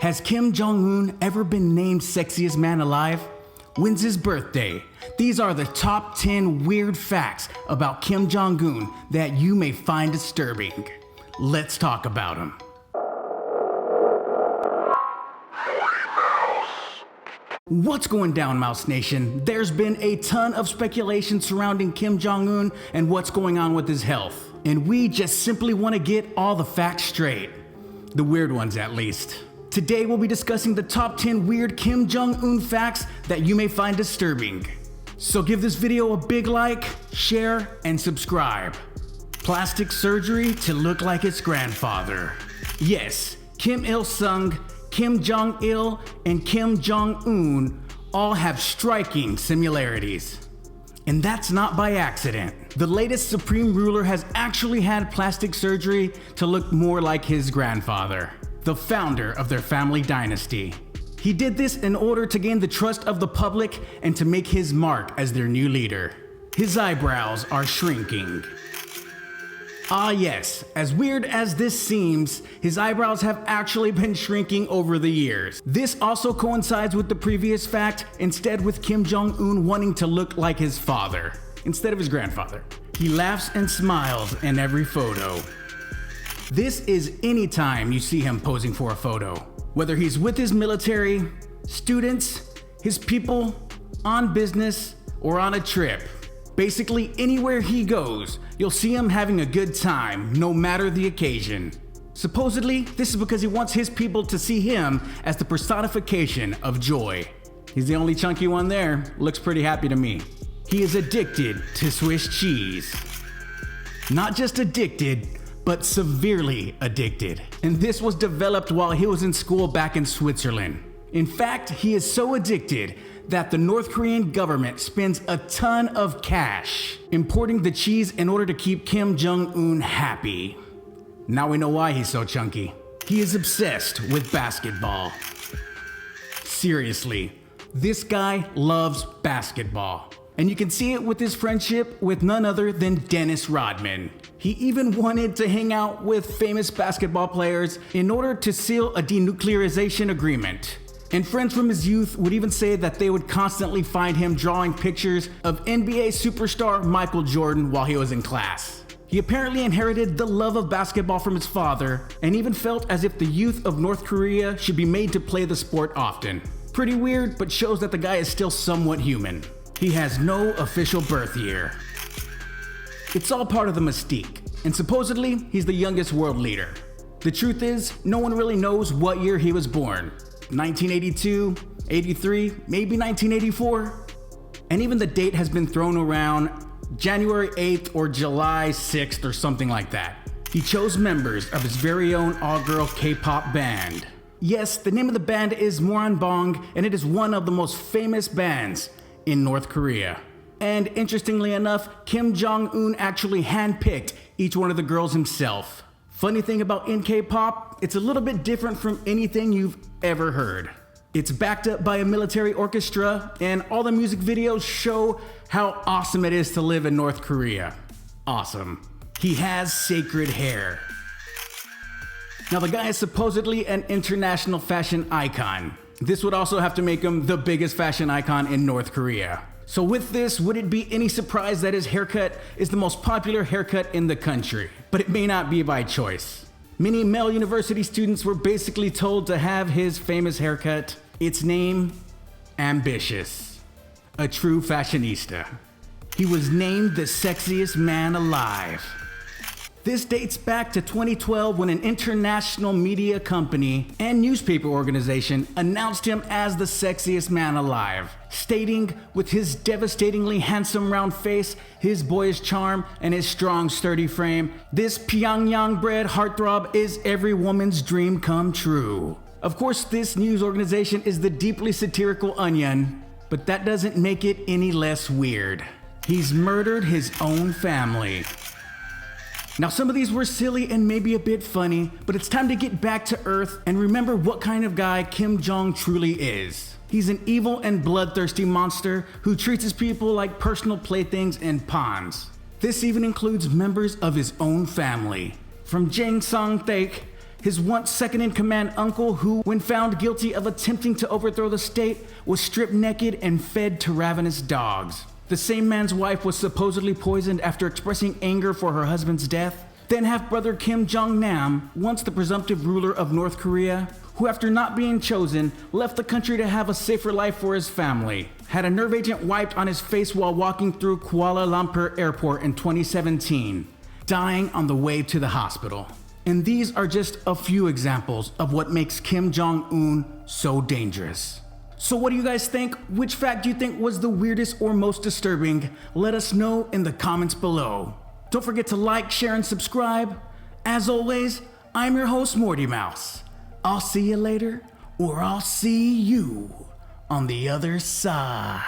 Has Kim Jong-Un ever been named sexiest man alive? When's his birthday? These are the top 10 weird facts about Kim Jong-Un that you may find disturbing. Let's talk about him. What's going down, Mouse Nation? There's been a ton of speculation surrounding Kim Jong-Un and what's going on with his health. And we just simply want to get all the facts straight. The weird ones, at least. Today we'll be discussing the top 10 weird Kim Jong-Un facts that you may find disturbing. So give this video a big like, share, and subscribe. Plastic surgery to look like his grandfather. Yes, Kim Il-sung, Kim Jong-il, and Kim Jong-Un all have striking similarities. And that's not by accident. The latest supreme ruler has actually had plastic surgery to look more like his grandfather, the founder of their family dynasty. He did this in order to gain the trust of the public and to make his mark as their new leader. His eyebrows are shrinking. Ah yes, as weird as this seems, his eyebrows have actually been shrinking over the years. This also coincides with the previous fact, instead with Kim Jong-Un wanting to look like his father, instead of his grandfather. He laughs and smiles in every photo. This is any time you see him posing for a photo. Whether he's with his military, students, his people, on business, or on a trip. Basically anywhere he goes, you'll see him having a good time, no matter the occasion. Supposedly, this is because he wants his people to see him as the personification of joy. He's the only chunky one there, looks pretty happy to me. He is addicted to Swiss cheese. Not just addicted, but severely addicted. And this was developed while he was in school back in Switzerland. In fact, he is so addicted that the North Korean government spends a ton of cash importing the cheese in order to keep Kim Jong-Un happy. Now we know why he's so chunky. He is obsessed with basketball. Seriously, this guy loves basketball. And you can see it with his friendship with none other than Dennis Rodman. He even wanted to hang out with famous basketball players in order to seal a denuclearization agreement. And friends from his youth would even say that they would constantly find him drawing pictures of NBA superstar Michael Jordan while he was in class. He apparently inherited the love of basketball from his father and even felt as if the youth of North Korea should be made to play the sport often. Pretty weird, but shows that the guy is still somewhat human. He has no official birth year. It's all part of the mystique, and supposedly he's the youngest world leader. The truth is, no one really knows what year he was born. 1982, 83, maybe 1984? And even the date has been thrown around January 8th or July 6th or something like that. He chose members of his very own all-girl K-pop band. Yes, the name of the band is Bong, and it is one of the most famous bands in North Korea. And interestingly enough, Kim Jong-Un actually handpicked each one of the girls himself. Funny thing about K-pop, it's a little bit different from anything you've ever heard. It's backed up by a military orchestra, and all the music videos show how awesome it is to live in North Korea. Awesome. He has sacred hair. Now the guy is supposedly an international fashion icon. This would also have to make him the biggest fashion icon in North Korea. So with this, would it be any surprise that his haircut is the most popular haircut in the country? But it may not be by choice. Many male university students were basically told to have his famous haircut. Its name, Ambitious. A true fashionista. He was named the sexiest man alive. This dates back to 2012 when an international media company and newspaper organization announced him as the sexiest man alive, stating with his devastatingly handsome round face, his boyish charm, and his strong sturdy frame, this Pyongyang-bred heartthrob is every woman's dream come true. Of course, this news organization is the deeply satirical Onion, but that doesn't make it any less weird. He's murdered his own family. Now some of these were silly and maybe a bit funny, but it's time to get back to earth and remember what kind of guy Kim Jong truly is. He's an evil and bloodthirsty monster who treats his people like personal playthings and pawns. This even includes members of his own family. From Jang Song-taek, His once second-in-command uncle, who, when found guilty of attempting to overthrow the state, was stripped naked and fed to ravenous dogs. The same man's wife was supposedly poisoned after expressing anger for her husband's death. Then half-brother Kim Jong-Nam, once the presumptive ruler of North Korea, who after not being chosen, left the country to have a safer life for his family, had a nerve agent wiped on his face while walking through Kuala Lumpur airport in 2017, dying on the way to the hospital. And these are just a few examples of what makes Kim Jong-Un so dangerous. So what do you guys think? Which fact do you think was the weirdest or most disturbing? Let us know in the comments below. Don't forget to like, share, and subscribe. As always, I'm your host, Morty Mouse. I'll see you later, or I'll see you on the other side.